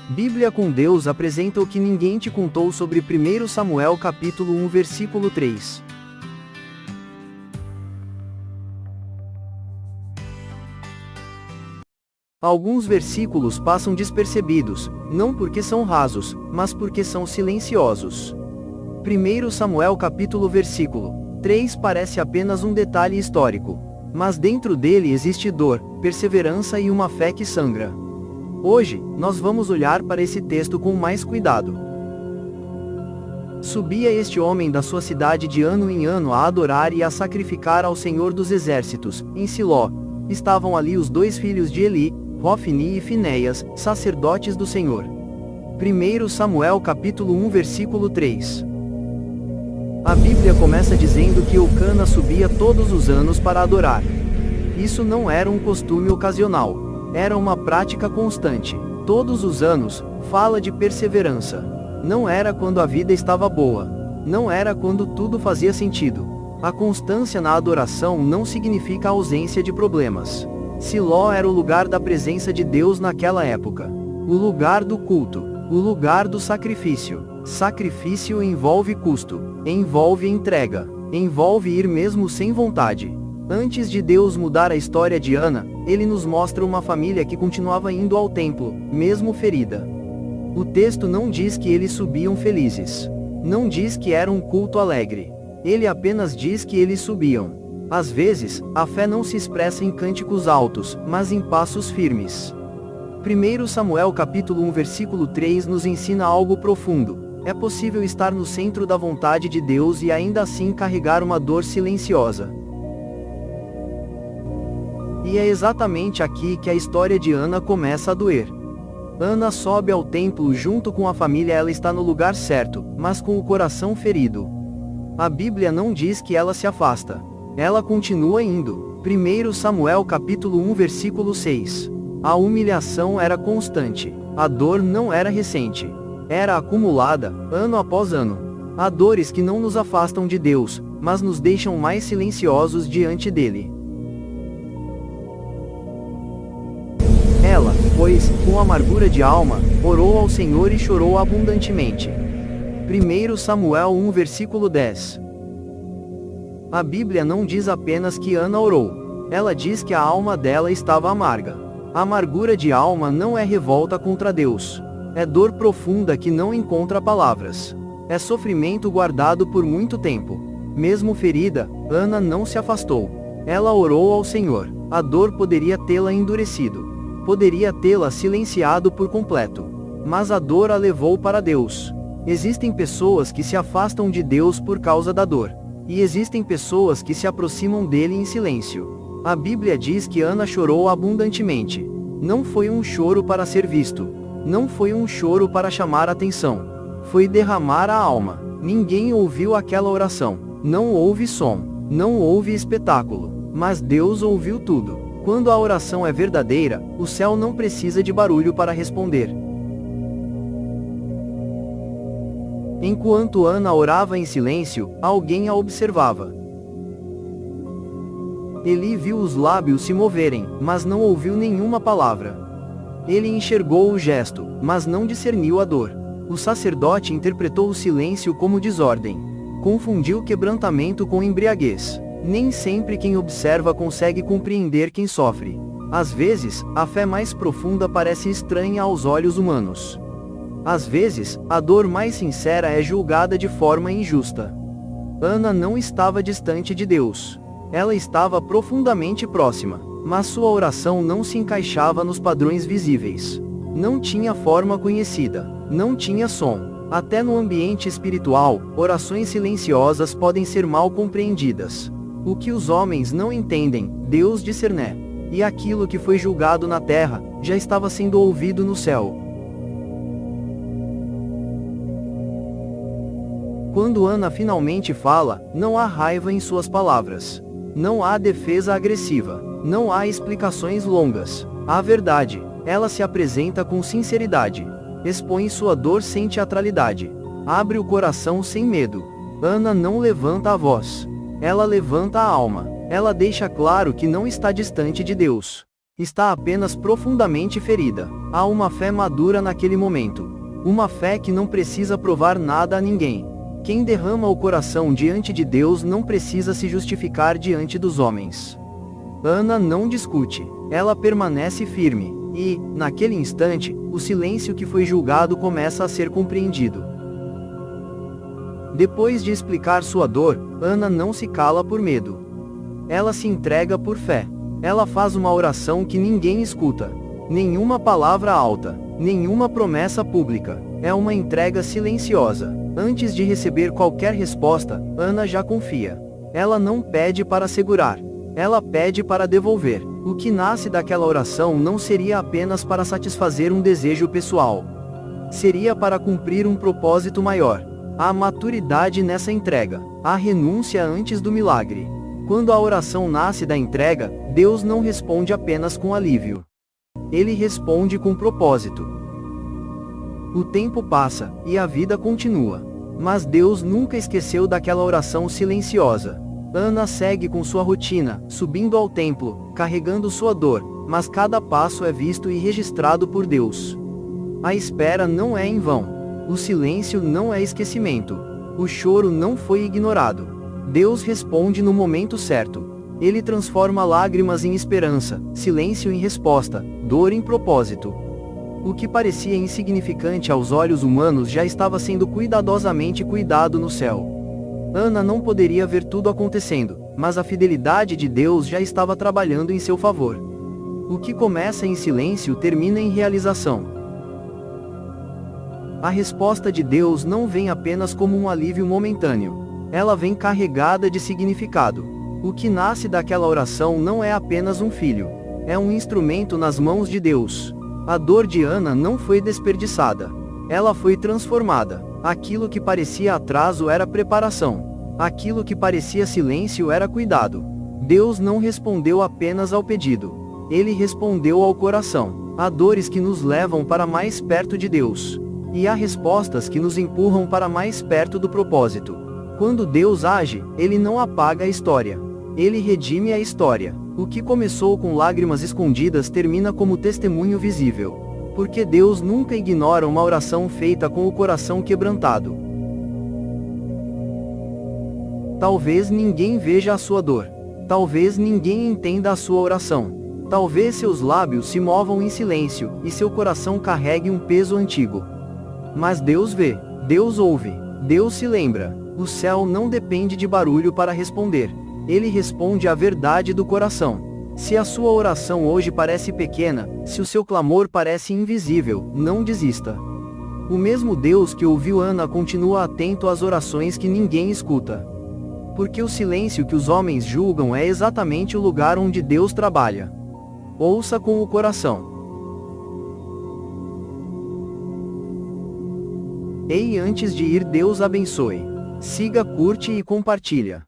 Bíblia com Deus apresenta o que ninguém te contou sobre 1 Samuel capítulo 1 versículo 3. Alguns versículos passam despercebidos, não porque são rasos, mas porque são silenciosos. 1 Samuel capítulo versículo 3 parece apenas um detalhe histórico, mas dentro dele existe dor, perseverança e uma fé que sangra. Hoje, nós vamos olhar para esse texto com mais cuidado. Subia este homem da sua cidade de ano em ano a adorar e a sacrificar ao Senhor dos Exércitos, em Siló. Estavam ali os dois filhos de Eli, Hofni e Finéias, sacerdotes do Senhor. 1 Samuel capítulo 1 versículo 3. A Bíblia começa dizendo que Eucana subia todos os anos para adorar. Isso não era um costume ocasional. Era uma prática constante. Todos os anos, fala de perseverança. Não era quando a vida estava boa. Não era quando tudo fazia sentido. A constância na adoração não significa ausência de problemas. Siló era o lugar da presença de Deus naquela época. O lugar do culto. O lugar do sacrifício. Sacrifício envolve custo. Envolve entrega. Envolve ir mesmo sem vontade. Antes de Deus mudar a história de Ana, ele nos mostra uma família que continuava indo ao templo, mesmo ferida. O texto não diz que eles subiam felizes. Não diz que era um culto alegre. Ele apenas diz que eles subiam. Às vezes, a fé não se expressa em cânticos altos, mas em passos firmes. 1 Samuel capítulo 1 versículo 3 nos ensina algo profundo. É possível estar no centro da vontade de Deus e ainda assim carregar uma dor silenciosa. E é exatamente aqui que a história de Ana começa a doer. Ana sobe ao templo junto com a família. Ela está no lugar certo, mas com o coração ferido. A Bíblia não diz que ela se afasta. Ela continua indo. 1 Samuel capítulo 1 versículo 6. A humilhação era constante. A dor não era recente. Era acumulada, ano após ano. Há dores que não nos afastam de Deus, mas nos deixam mais silenciosos diante dele. Ela, pois, com amargura de alma, orou ao Senhor e chorou abundantemente. 1 Samuel 1 versículo 10. A Bíblia não diz apenas que Ana orou. Ela diz que a alma dela estava amarga. A amargura de alma não é revolta contra Deus. É dor profunda que não encontra palavras. É sofrimento guardado por muito tempo. Mesmo ferida, Ana não se afastou. Ela orou ao Senhor. A dor poderia tê-la endurecido. Poderia tê-la silenciado por completo. Mas a dor a levou para Deus. Existem pessoas que se afastam de Deus por causa da dor. E existem pessoas que se aproximam dele em silêncio. A Bíblia diz que Ana chorou abundantemente. Não foi um choro para ser visto. Não foi um choro para chamar atenção. Foi derramar a alma. Ninguém ouviu aquela oração. Não houve som. Não houve espetáculo. Mas Deus ouviu tudo. Quando a oração é verdadeira, o céu não precisa de barulho para responder. Enquanto Ana orava em silêncio, alguém a observava. Eli viu os lábios se moverem, mas não ouviu nenhuma palavra. Ele enxergou o gesto, mas não discerniu a dor. O sacerdote interpretou o silêncio como desordem. Confundiu quebrantamento com embriaguez. Nem sempre quem observa consegue compreender quem sofre. Às vezes, a fé mais profunda parece estranha aos olhos humanos. Às vezes, a dor mais sincera é julgada de forma injusta. Ana não estava distante de Deus. Ela estava profundamente próxima, mas sua oração não se encaixava nos padrões visíveis. Não tinha forma conhecida, não tinha som. Até no ambiente espiritual, orações silenciosas podem ser mal compreendidas. O que os homens não entendem, Deus discerne. E aquilo que foi julgado na terra, já estava sendo ouvido no céu. Quando Ana finalmente fala, não há raiva em suas palavras. Não há defesa agressiva. Não há explicações longas. Há verdade. Ela se apresenta com sinceridade. Expõe sua dor sem teatralidade. Abre o coração sem medo. Ana não levanta a voz. Ela levanta a alma. Ela deixa claro que não está distante de Deus. Está apenas profundamente ferida. Há uma fé madura naquele momento. Uma fé que não precisa provar nada a ninguém. Quem derrama o coração diante de Deus não precisa se justificar diante dos homens. Ana não discute. Ela permanece firme. E, naquele instante, o silêncio que foi julgado começa a ser compreendido. Depois de explicar sua dor, Ana não se cala por medo. Ela se entrega por fé. Ela faz uma oração que ninguém escuta. Nenhuma palavra alta, nenhuma promessa pública. É uma entrega silenciosa. Antes de receber qualquer resposta, Ana já confia. Ela não pede para segurar. Ela pede para devolver. O que nasce daquela oração não seria apenas para satisfazer um desejo pessoal. Seria para cumprir um propósito maior. Há maturidade nessa entrega. Há renúncia antes do milagre. Quando a oração nasce da entrega, Deus não responde apenas com alívio. Ele responde com propósito. O tempo passa, e a vida continua. Mas Deus nunca esqueceu daquela oração silenciosa. Ana segue com sua rotina, subindo ao templo, carregando sua dor, mas cada passo é visto e registrado por Deus. A espera não é em vão. O silêncio não é esquecimento. O choro não foi ignorado. Deus responde no momento certo. Ele transforma lágrimas em esperança, silêncio em resposta, dor em propósito. O que parecia insignificante aos olhos humanos já estava sendo cuidadosamente cuidado no céu. Ana não poderia ver tudo acontecendo, mas a fidelidade de Deus já estava trabalhando em seu favor. O que começa em silêncio termina em realização. A resposta de Deus não vem apenas como um alívio momentâneo. Ela vem carregada de significado. O que nasce daquela oração não é apenas um filho. É um instrumento nas mãos de Deus. A dor de Ana não foi desperdiçada. Ela foi transformada. Aquilo que parecia atraso era preparação. Aquilo que parecia silêncio era cuidado. Deus não respondeu apenas ao pedido. Ele respondeu ao coração. Há dores que nos levam para mais perto de Deus. E há respostas que nos empurram para mais perto do propósito. Quando Deus age, Ele não apaga a história. Ele redime a história. O que começou com lágrimas escondidas termina como testemunho visível. Porque Deus nunca ignora uma oração feita com o coração quebrantado. Talvez ninguém veja a sua dor. Talvez ninguém entenda a sua oração. Talvez seus lábios se movam em silêncio, e seu coração carregue um peso antigo. Mas Deus vê, Deus ouve, Deus se lembra. O céu não depende de barulho para responder. Ele responde à verdade do coração. Se a sua oração hoje parece pequena, se o seu clamor parece invisível, não desista. O mesmo Deus que ouviu Ana continua atento às orações que ninguém escuta. Porque o silêncio que os homens julgam é exatamente o lugar onde Deus trabalha. Ouça com o coração. Ei, antes de ir, Deus abençoe. Siga, curte e compartilha.